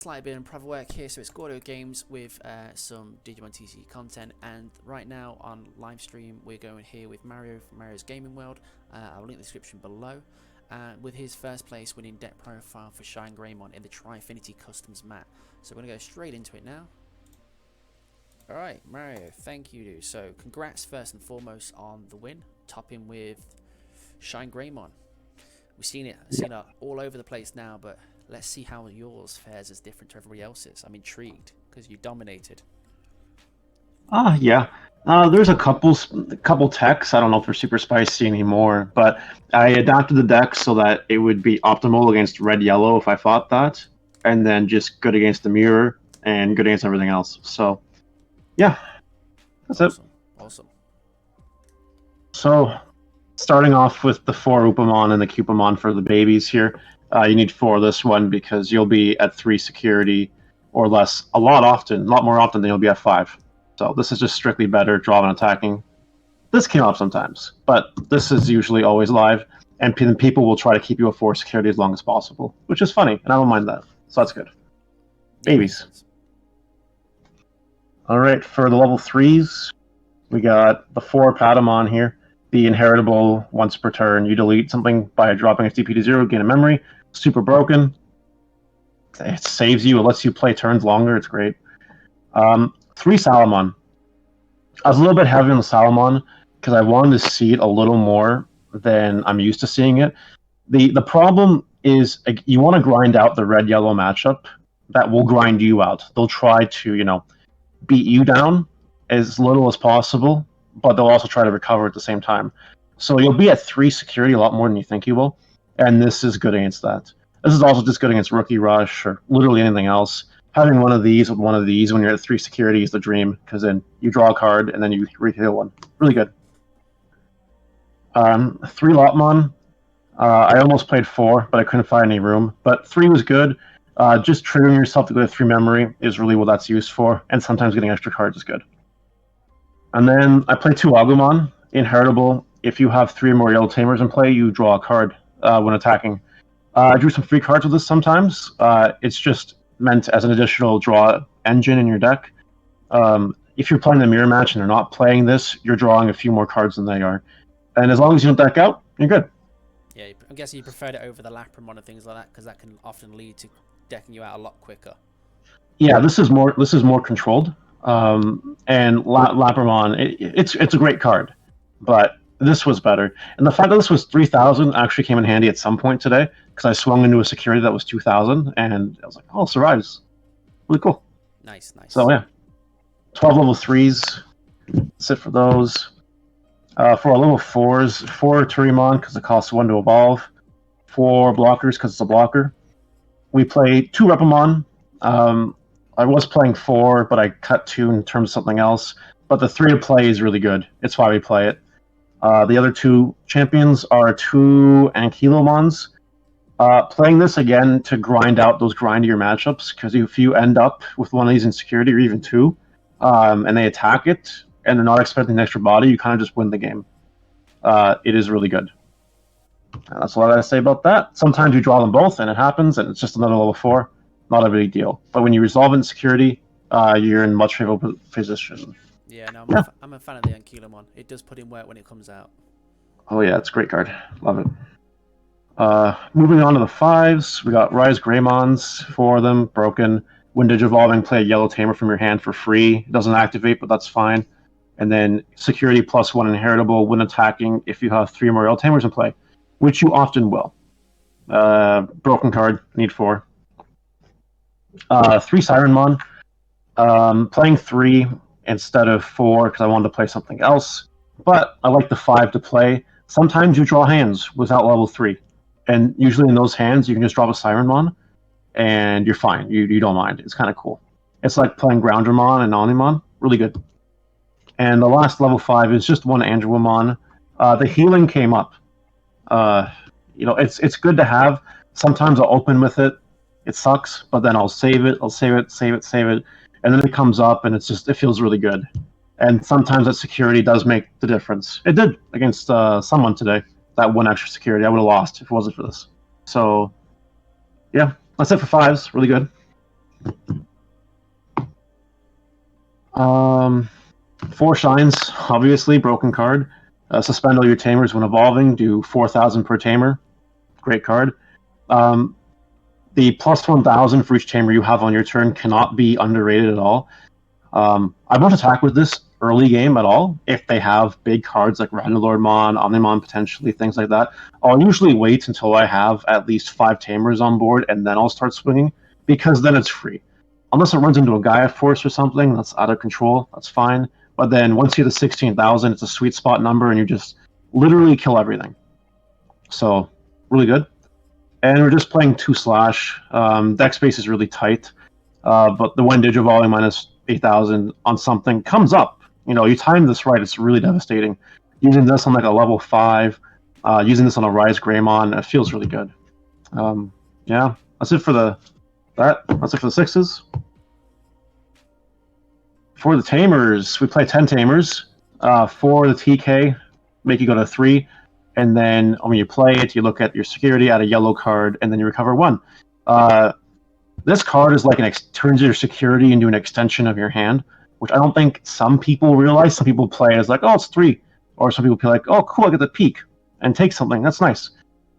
Slightly bit of private work here, so it's Gordo Games with some Digimon TCG content, and right now on live stream we're going here with Mario from Mario's Gaming World. I'll link the description below. With his first place winning deck profile for Shine Greymon in the Tri Finity Customs mat. So we're going to go straight into it now. Alright, Mario, thank you, dude. So congrats first and foremost on the win, topping with Shine Greymon. We've seen it all over the place now, but let's see how yours fares as different to everybody else's. I'm intrigued because you dominated. Yeah. There's a couple techs. I don't know if they're super spicy anymore, but I adapted the deck so that it would be optimal against red-yellow if I fought that, and then just good against the mirror and good against everything else. So, yeah, that's awesome. it. Awesome. So, starting off with the 4 Upamon and the Cupamon for the babies here. You need 4 this one because you'll be at 3 security or less a lot more often than you'll be at 5. So this is just strictly better draw and attacking. This came up sometimes, but this is usually always live, and people will try to keep you at 4 security as long as possible, which is funny, and I don't mind that. So that's good. Babies. Alright, for the level 3s, we got the 4 Patamon here. The inheritable, once per turn, you delete something by dropping its DP to 0, gain a memory. Super broken. It saves you, it lets you play turns longer, it's great. 3 Salamon. I was a little bit heavy on the Salamon because I wanted to see it a little more than I'm used to seeing it. The problem is you want to grind out the red-yellow matchup. That will grind you out. They'll try to, beat you down as little as possible, but they'll also try to recover at the same time. So you'll be at 3 security a lot more than you think you will, and this is good against that. This is also just good against Rookie Rush or literally anything else. Having one of these with one of these when you're at 3 security is the dream, because then you draw a card and then you reheal one. Really good. 3 Lotmon. I almost played 4, but I couldn't find any room. But 3 was good. Just triggering yourself to go to 3 memory is really what that's used for, and sometimes getting extra cards is good. And then I played 2 Agumon. Inheritable. If you have 3 or more Yellow Tamers in play, you draw a card when attacking. I drew some free cards with this sometimes. It's just meant as an additional draw engine in your deck. If you're playing the mirror match and they're not playing this, you're drawing a few more cards than they are. And as long as you don't deck out, you're good. Yeah, I'm guessing you preferred it over the Lapramon and things like that, because that can often lead to decking you out a lot quicker. Yeah, this is more controlled. And Lapramon, it's a great card, but this was better. And the fact that this was 3,000 actually came in handy at some point today, because I swung into a security that was 2,000, and I was like, oh, it survives. Really cool. Nice. So yeah, 12 level 3s. That's it for those. For our level 4s, 4 Turimon, because it costs 1 to evolve. 4 blockers, because it's a blocker. We play 2 Repamon. I was playing 4, but I cut 2 in terms of something else. But the 3 to play is really good. It's why we play it. The other 2 champions are 2 Ankylomons. Playing this again to grind out those grindier matchups, because if you end up with one of these in security, or even 2, and they attack it, and they're not expecting an extra body, you kind of just win the game. It is really good. And that's all I gotta say about that. Sometimes you draw them both, and it happens, and it's just another level 4. Not a big deal. But when you resolve it in security, you're in much favorable position. Yeah, no, I'm a fan of the Ankylomon. It does put in work when it comes out. Oh yeah, it's a great card. Love it. Moving on to the 5s, we got Rise Greymons, 4 of them, broken. When Digivolving, play a Yellow Tamer from your hand for free. It doesn't activate, but that's fine. And then security +1 inheritable when attacking if you have 3 or more Yellow Tamers in play, which you often will. Broken card, need 4. 3 Sirenmon. Playing 3 instead of 4 because I wanted to play something else. But I like the 5 to play. Sometimes you draw hands without level 3. And usually in those hands, you can just drop a Sirenmon, and you're fine. You don't mind. It's kind of cool. It's like playing Groundermon and Omnimon. Really good. And the last level 5 is just 1 Andromon. The healing came up. It's good to have. Sometimes I'll open with it. It sucks, but then I'll save it. And then it comes up, and it feels really good. And sometimes that security does make the difference. It did against someone today. That 1 extra security I would have lost if it wasn't for this. So, yeah, that's it for 5s. Really good. Four shines, obviously, broken card. Suspend all your tamers when evolving, do 4,000 per tamer. Great card. The plus 1,000 for each tamer you have on your turn cannot be underrated at all. I won't attack with this early game at all if they have big cards like Randalordmon, Omnimon potentially, things like that. I'll usually wait until I have at least 5 tamers on board and then I'll start swinging, because then it's free. Unless it runs into a Gaia Force or something that's out of control, that's fine. But then once you hit the 16,000, it's a sweet spot number and you just literally kill everything. So, really good. And we're just playing 2/. Deck space is really tight. But the one Digivolving minus 8,000 on something comes up. You time this right, it's really devastating. Using this on like a level 5, using this on a Rise Greymon, it feels really good. Yeah, that's it for the 6s. For the tamers, we play 10 tamers. For the TK, make you go to 3. And then when you play it, you look at your security, add a yellow card, and then you recover 1. This card is like turns your security into an extension of your hand, which I don't think some people realize. Some people play as like, oh, it's 3. Or some people play like, oh, cool, I get the peak and take something. That's nice.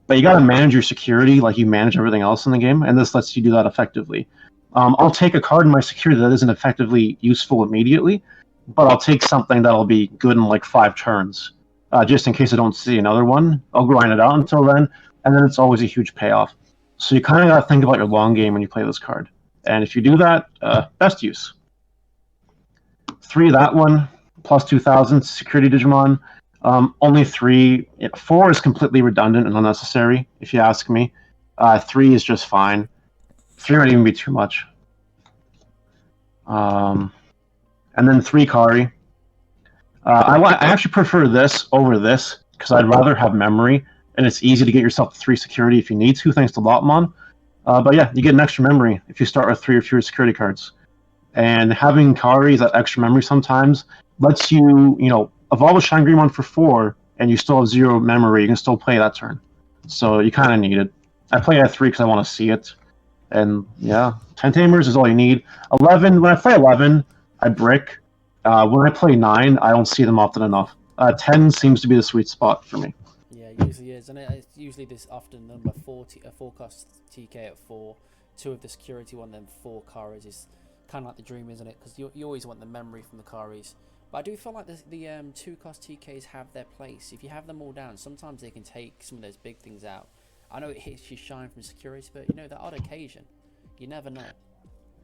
But you got to manage your security like you manage everything else in the game, and this lets you do that effectively. I'll take a card in my security that isn't effectively useful immediately, but I'll take something that'll be good in like 5 turns. Just in case I don't see another one. I'll grind it out until then, and then it's always a huge payoff. So you kind of got to think about your long game when you play this card. And if you do that, best use. 3, that one, plus 2,000, security Digimon. Only 3. 4 is completely redundant and unnecessary, if you ask me. 3 is just fine. 3 might even be too much. And then 3 Kari. I actually prefer this over this, because I'd rather have memory, and it's easy to get yourself 3 security if you need to, thanks to Lotmon. But yeah, you get an extra memory if you start with 3 or fewer security cards. And having Kari, that extra memory sometimes, lets you, evolve a Shine Greymon for 4, and you still have 0 memory. You can still play that turn. So you kind of need it. I play at 3 because I want to see it. And yeah, 10 Tamers is all you need. 11, when I play 11, I brick. When I play 9, I don't see them often enough. 10 seems to be the sweet spot for me. Yeah, it usually is, and it's usually this often number 4 cost TK at 4, 2 of the security one, then 4 Karis is kind of like the dream, isn't it? Because you always want the memory from the Karis. But I do feel like the 2 cost TKs have their place. If you have them all down, sometimes they can take some of those big things out. I know it hits you shine from security, but the odd occasion, you never know.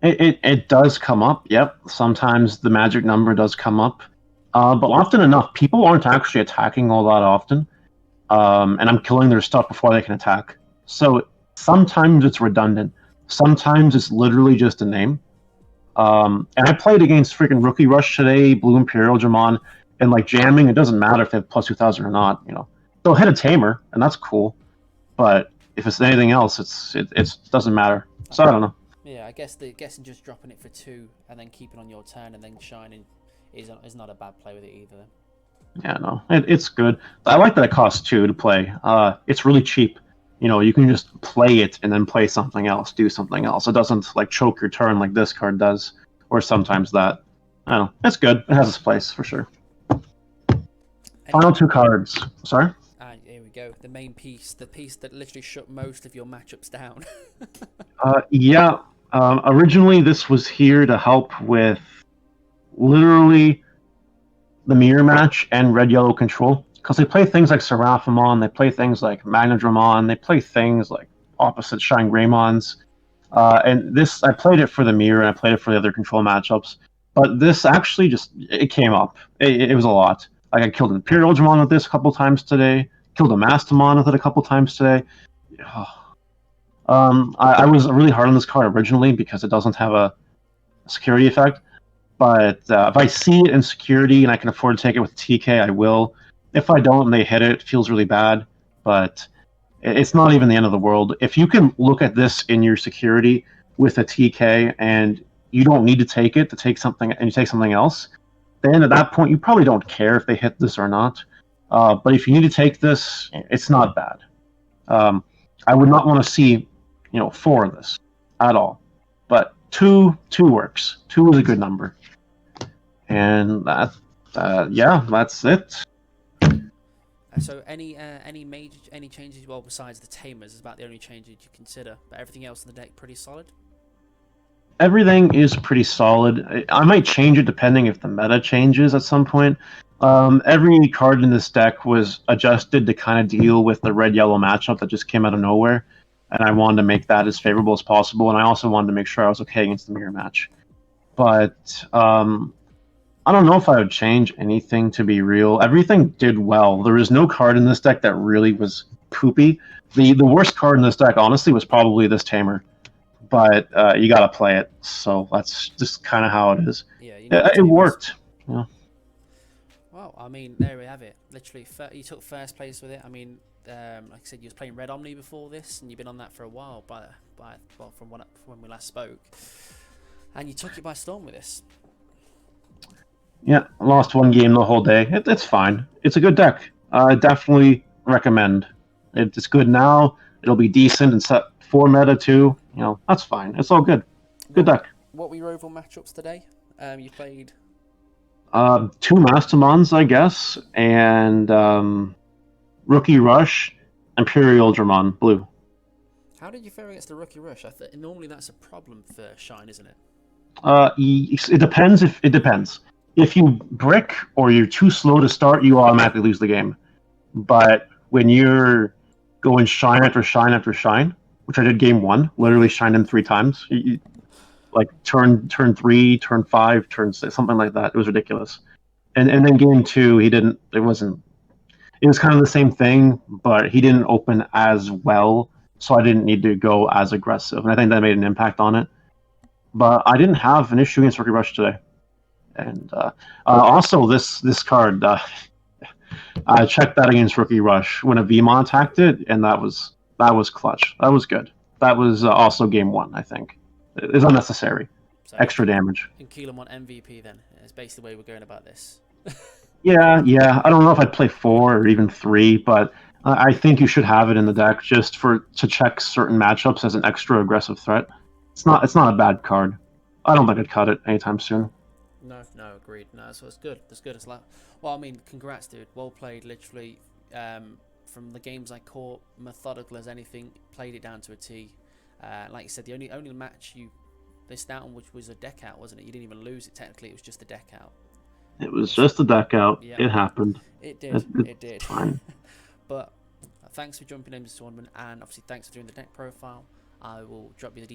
It does come up, yep. Sometimes the magic number does come up. But often enough, people aren't actually attacking all that often. And I'm killing their stuff before they can attack. So sometimes it's redundant. Sometimes it's literally just a name. And I played against freaking Rookie Rush today, Blue Imperial Dramon, and like jamming, it doesn't matter if they have plus 2,000 or not, They'll hit a tamer, and that's cool. But if it's anything else, it doesn't matter. So I don't know. Yeah, I guess guessing just dropping it for 2 and then keeping on your turn and then shining is not a bad play with it either. Yeah, no, it's good. I like that it costs 2 to play. It's really cheap. You can just play it and then play something else, do something else. It doesn't like choke your turn like this card does, or sometimes that. I don't know. It's good. It has its place for sure. Final 2 cards. Sorry? Here we go. The main piece. The piece that literally shut most of your matchups down. Yeah. Originally, this was here to help with literally the mirror match and red-yellow control. Because they play things like Seraphimon, they play things like Magnadramon, they play things like opposite Shine Greymons. And this, I played it for the mirror, and I played it for the other control matchups. But this actually it came up. It was a lot. Like, I killed an Imperial Dramon with this a couple times today. Killed a Mastamon with it a couple times today. I was really hard on this card originally because it doesn't have a security effect. But if I see it in security and I can afford to take it with TK, I will. If I don't and they hit it, it feels really bad. But it's not even the end of the world. If you can look at this in your security with a TK and you don't need to take it to take something, and you take something else, then at that point you probably don't care if they hit this or not. But if you need to take this, it's not bad. I would not want to see 4 of this at all. But Two works. Two is a good number. And yeah, that's it. So any changes? Well, besides the tamers, is about the only changes you consider. But everything else in the deck pretty solid. Everything is pretty solid. I might change it depending if the meta changes at some point. Every card in this deck was adjusted to kind of deal with the red-yellow matchup that just came out of nowhere, and I wanted to make that as favorable as possible, and I also wanted to make sure I was okay against the mirror match. But I don't know if I would change anything, to be real. Everything did well. There was no card in this deck that really was poopy. The worst card in this deck, honestly, was probably this Tamer. But you got to play it, so that's just kind of how it is. Yeah, It worked. Yeah. Well, I mean, there we have it. Literally, you took first place with it. I mean, like I said, you was playing Red Omni before this, and you've been on that for a while. From when we last spoke, and you took it by storm with this. Yeah, lost one game the whole day. It's fine. It's a good deck. I definitely recommend. It's good now. It'll be decent in set 4 meta too. You know, that's fine. It's all good. Good deck. What were your overall matchups today? You played 2 Mastamons, I guess, and Rookie Rush, Imperial Dramon, blue. How did you fare against the Rookie Rush? Normally that's a problem for Shine, isn't it? It depends. It depends. If you brick or you're too slow to start, you automatically lose the game. But when you're going shine after shine after shine, which I did game 1, literally shined him 3 times. Like turn 3, turn 5, turn 6, something like that. It was ridiculous. And then game 2, he didn't. It was kind of the same thing, but he didn't open as well, so I didn't need to go as aggressive, and I think that made an impact on it. But I didn't have an issue against Rookie Rush today. And also this card, I checked that against Rookie Rush when a VMon attacked it, and that was clutch. That was good. That was also game 1, I think. It's unnecessary. So extra damage. And Keelan MVP then. It's basically the way we're going about this. Yeah. I don't know if I'd play 4 or even 3, but I think you should have it in the deck just to check certain matchups as an extra aggressive threat. It's not a bad card. I don't think I'd cut it anytime soon. No, agreed. No, so it's good. It's good. It's like, well, I mean, congrats, dude. Well played. Literally, from the games I caught, methodical as anything. Played it down to a T. Like you said, the only match you missed out on, which was a deck out, wasn't it? You didn't even lose it technically. It was just a deck out. It was just a deck out. Yeah. It happened. It did. It did. Fine. But thanks for jumping into this tournament, and obviously thanks for doing the deck profile. I will drop you the